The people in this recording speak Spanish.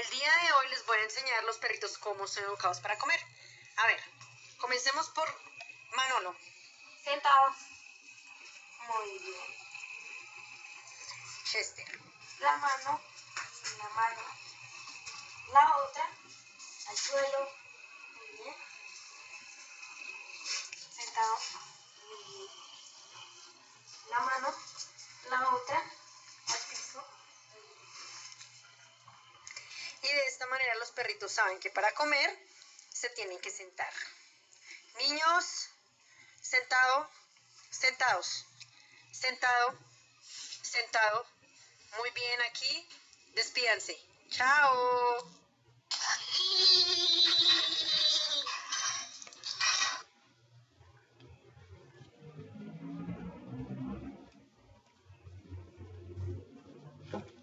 El día de hoy les voy a enseñar los perritos cómo son educados para comer. A ver, comencemos por Manolo. Sentados. Muy bien. Chester. La mano en la mano. La otra al suelo. Muy bien. Sentado. Muy bien. La mano, la otra al piso. Y de esta manera los perritos saben que para comer se tienen que sentar. Niños, sentado, sentados, sentado, sentado. Muy bien, aquí, despídanse. ¡Chao!